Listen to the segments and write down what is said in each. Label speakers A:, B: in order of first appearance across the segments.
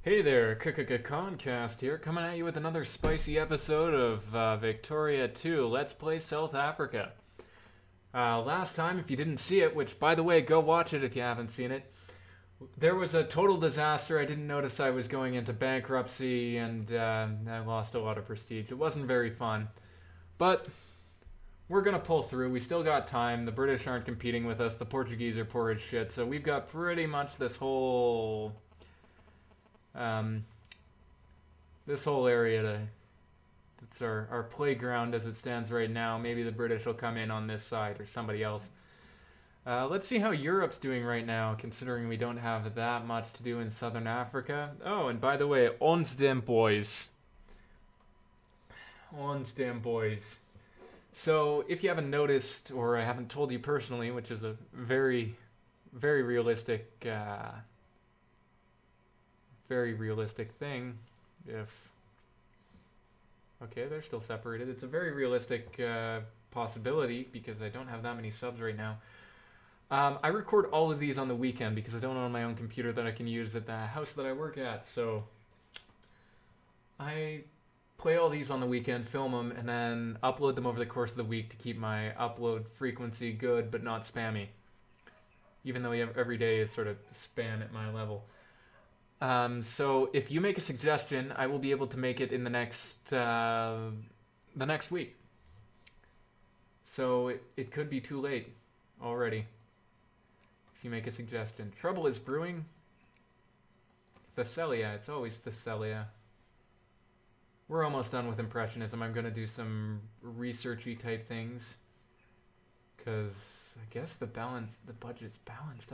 A: Hey there, Conncast here, coming at you with another spicy episode of Victoria 2 Let's Play South Africa. Last time, if you didn't see it, which by the way, go watch it if you haven't seen it, there was a total disaster. I didn't notice I was going into bankruptcy and I lost a lot of prestige. It wasn't very fun, but we're gonna pull through. We still got time. The British aren't competing with us. The Portuguese are poor as shit, so we've got pretty much um, this whole area it's our playground as it stands right now. Maybe the British will come in on this side or somebody else. Let's see how Europe's doing right now, considering we don't have that much to do in Southern Africa. Oh, and by the way, ons dem boys. Ons dem boys. So, if you haven't noticed, or I haven't told you personally, which is a very, very realistic thing. Okay, they're still separated. It's a very realistic possibility because I don't have that many subs right now. I record all of these on the weekend because I don't own my own computer that I can use at the house that I work at. So I play all these on the weekend, film them, and then upload them over the course of the week to keep my upload frequency good but not spammy. Even though every day is sort of spam at my level. So if you make a suggestion, I will be able to make it in the next week. So it could be too late already. If you make a suggestion. Trouble is brewing. Thessalia. It's always Thessalia. We're almost done with Impressionism. I'm going to do some researchy type things. Because I guess the budget's balanced.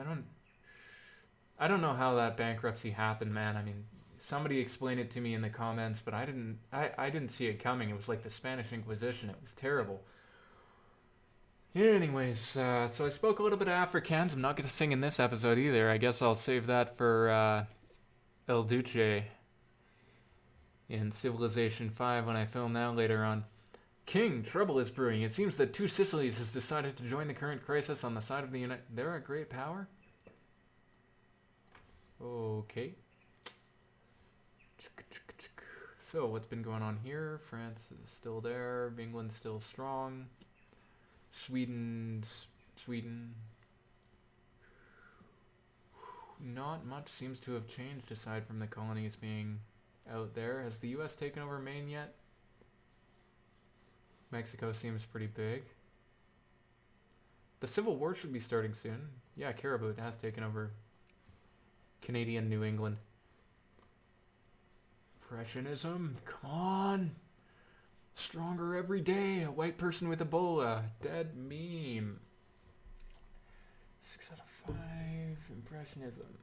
A: I don't know how that bankruptcy happened, man. I mean, somebody explained it to me in the comments, but I didn't see it coming. It was like the Spanish Inquisition. It was terrible. Anyways, so I spoke a little bit of Afrikaans. I'm not going to sing in this episode either. I guess I'll save that for El Duce in Civilization 5 when I film that later on. King, trouble is brewing. It seems that Two Sicilies has decided to join the current crisis on the side of the United... They're a great power? Okay. So, what's been going on here? France is still there. England's still strong. Sweden. Not much seems to have changed aside from the colonies being out there. Has the US taken over Maine yet? Mexico seems pretty big. The Civil War should be starting soon. Yeah, Caribou has taken over Canadian New England. Impressionism, come on. Stronger every day. A white person with Ebola. Dead meme. 6 out of 5. Impressionism.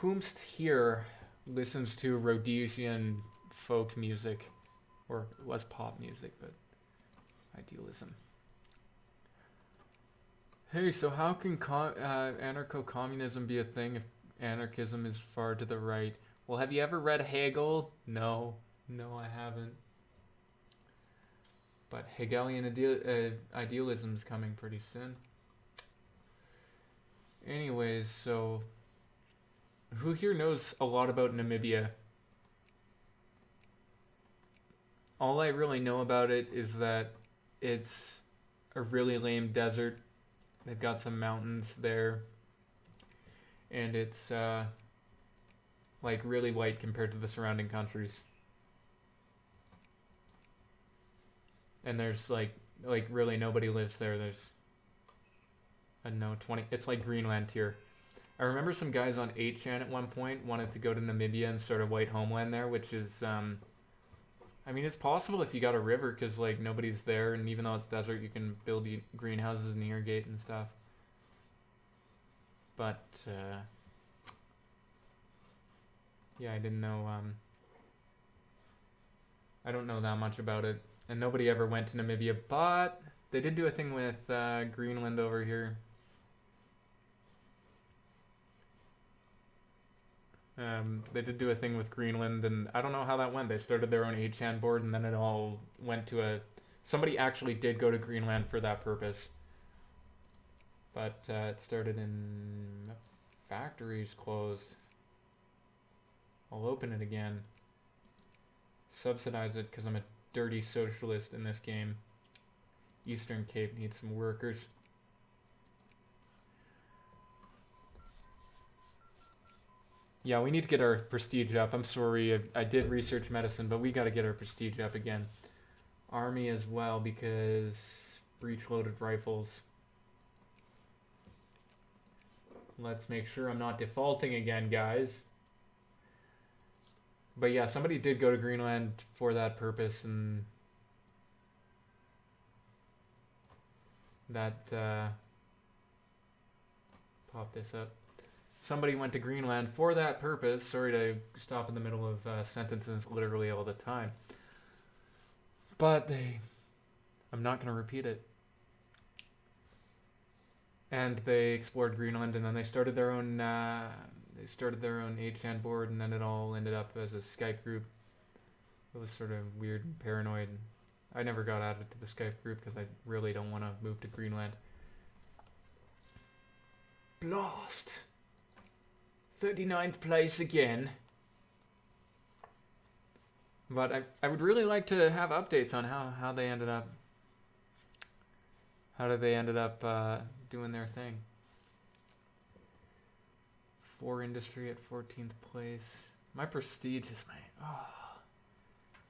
A: Whomst here listens to Rhodesian folk music. Or less pop music, but idealism. Hey, so how can anarcho-communism be a thing if anarchism is far to the right? Well, have you ever read Hegel? No, I haven't. But Hegelian idealism is coming pretty soon. Anyways, so who here knows a lot about Namibia? All I really know about it is that it's a really lame desert. They've got some mountains there. And it's like really white compared to the surrounding countries. And there's like really nobody lives there. There's I don't know, 20. It's like Greenland here. I remember some guys on 8chan at one point wanted to go to Namibia and start a white homeland there, which is I mean, it's possible if you got a river because like nobody's there, and even though it's desert, you can build greenhouses and irrigate and stuff. But yeah, I didn't know. I don't know that much about it, and nobody ever went to Namibia. But they did do a thing with Greenland over here. They did do a thing with Greenland, and I don't know how that went. They started their own 8chan board, and then it all went to a... Somebody actually did go to Greenland for that purpose. But it started in factory's closed. I'll open it again. Subsidize it because I'm a dirty socialist in this game. Eastern Cape needs some workers. Yeah, we need to get our prestige up. I'm sorry, I did research medicine, but we got to get our prestige up again. Army as well, because breech-loaded rifles. Let's make sure I'm not defaulting again, guys. But yeah, somebody did go to Greenland for that purpose, and that pop this up. Somebody went to Greenland for that purpose. Sorry to stop in the middle of sentences literally all the time. But I'm not going to repeat it. And they explored Greenland, and then they started their own 8chan board, and then it all ended up as a Skype group. It was sort of weird and paranoid. I never got added to the Skype group because I really don't want to move to Greenland. Blast! 39th place again. But I would really like to have updates on how they ended up. How did they ended up doing their thing? 4 industry at 14th place. My prestige is my... Oh,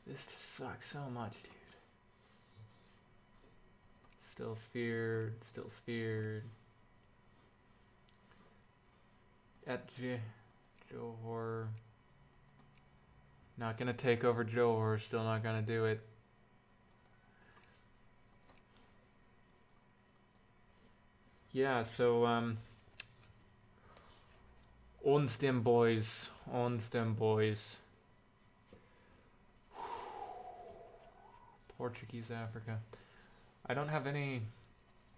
A: this just sucks so much, dude. Still sphered, still sphered. At Johor. Not gonna take over Johor, still not gonna do it. Yeah, so ons dem boys, Portuguese Africa. I don't have any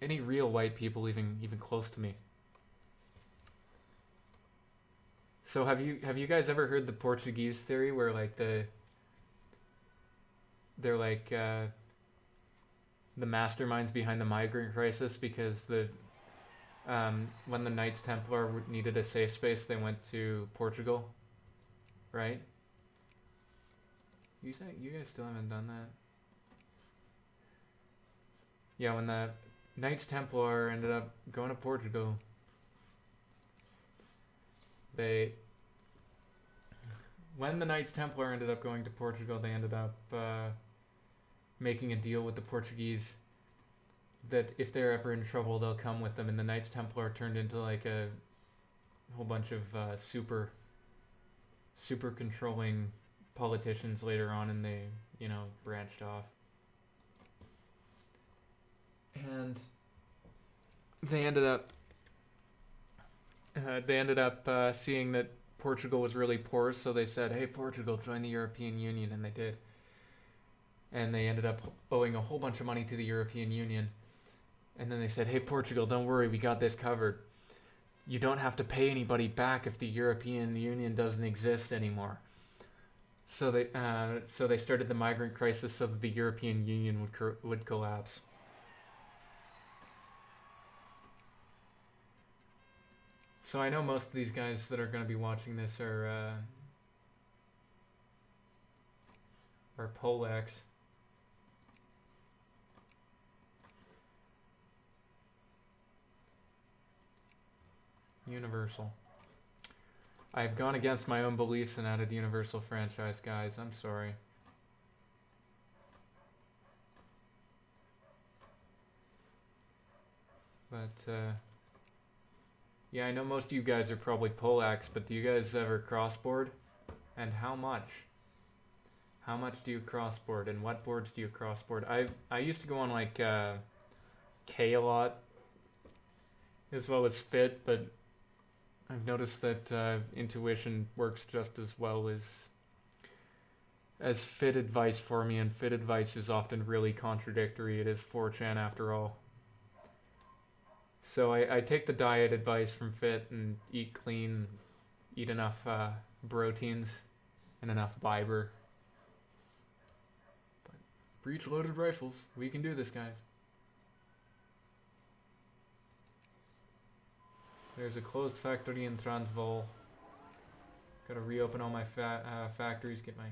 A: real white people even close to me. So have you guys ever heard the Portuguese theory where like they're like the masterminds behind the migrant crisis because when the Knights Templar needed a safe space, they went to Portugal, right? You guys still haven't done that? Yeah, when the Knights Templar ended up going to Portugal, when the Knights Templar ended up going to Portugal, they ended up making a deal with the Portuguese that if they're ever in trouble, they'll come with them. And the Knights Templar turned into like a whole bunch of super controlling politicians later on, and they, branched off. And they ended up seeing that Portugal was really poor, so they said, hey, Portugal, join the European Union, and they did. And they ended up owing a whole bunch of money to the European Union. And then they said, hey, Portugal, don't worry, we got this covered. You don't have to pay anybody back if the European Union doesn't exist anymore. So they started the migrant crisis so that the European Union would collapse. So I know most of these guys that are going to be watching this are Polacks. Universal. I've gone against my own beliefs and added Universal franchise, guys. I'm sorry. But, yeah, I know most of you guys are probably Polacks, but do you guys ever crossboard? And how much? How much do you crossboard, and what boards do you crossboard? I used to go on, like, K a lot, as well as Fit, but I've noticed that intuition works just as well as Fit advice for me, and Fit advice is often really contradictory. It is 4chan after all. So I take the diet advice from Fit and eat clean, eat enough proteins and enough fiber. But breech-loaded rifles, we can do this, guys. There's a closed factory in Transvaal. Gotta reopen all my factories, get my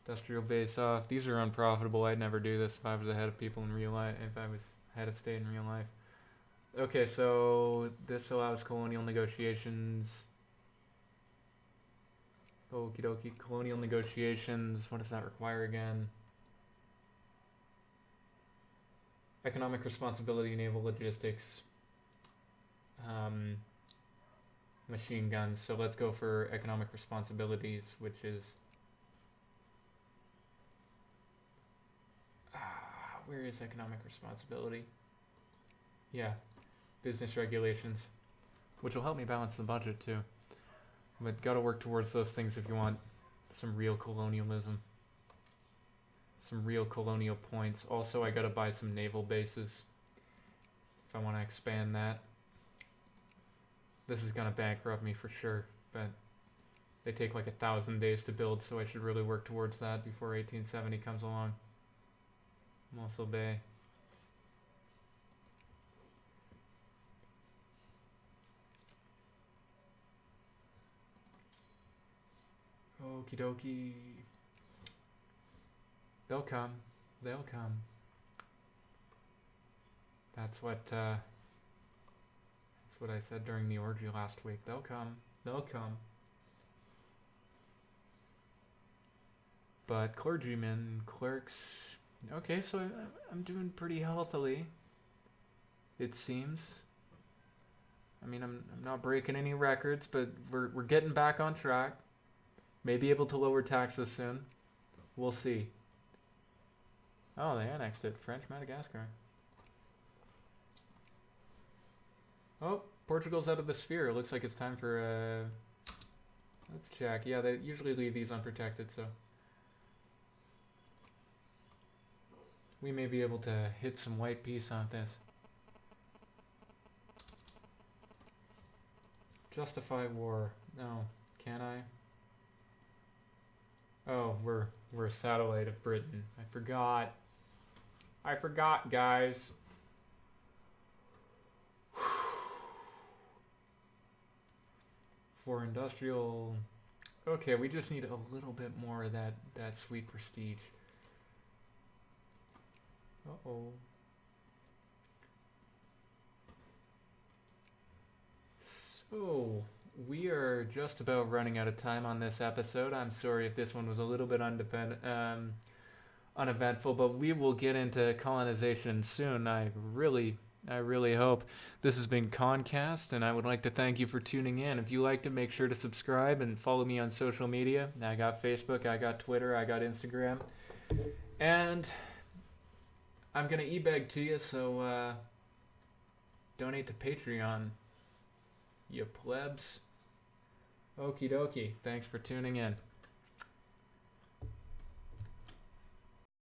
A: industrial base off. These are unprofitable. I'd never do this if I was ahead of people in real life, if I was head of state in real life. Okay, so this allows colonial negotiations. Okie dokie, colonial negotiations. What does that require again? Economic responsibility, naval logistics, machine guns. So let's go for economic responsibilities, which is where is economic responsibility? Yeah, business regulations, which will help me balance the budget too. But gotta work towards those things if you want some real colonialism. Some real colonial points. Also, I gotta buy some naval bases if I want to expand that. This is gonna bankrupt me for sure, but they take like 1,000 days to build, so I should really work towards that before 1870 comes along. Mossel Bay. Okie dokie. They'll come. They'll come. That's what I said during the orgy last week. They'll come. They'll come. But clergymen, clerks. Okay, so I'm doing pretty healthily. It seems. I mean, I'm not breaking any records, but we're getting back on track. Maybe able to lower taxes soon. We'll see. Oh, they annexed it. French Madagascar. Oh, Portugal's out of the sphere. It looks like it's time for let's check. Yeah, they usually leave these unprotected, so we may be able to hit some white peace on this. Justify war. No, can I? Oh, we're a satellite of Britain. I forgot. I forgot, guys. For industrial... Okay, we just need a little bit more of that sweet prestige. Uh-oh. So, we are just about running out of time on this episode. I'm sorry if this one was a little bit uneventful, but we will get into colonization soon. I really hope. This has been Conncast, and I would like to thank you for tuning in. If you liked it, make sure to subscribe and follow me on social media. I got Facebook, I got Twitter, I got Instagram. And I'm going to e-beg to you, so donate to Patreon, you plebs. Okie dokie. Thanks for tuning in.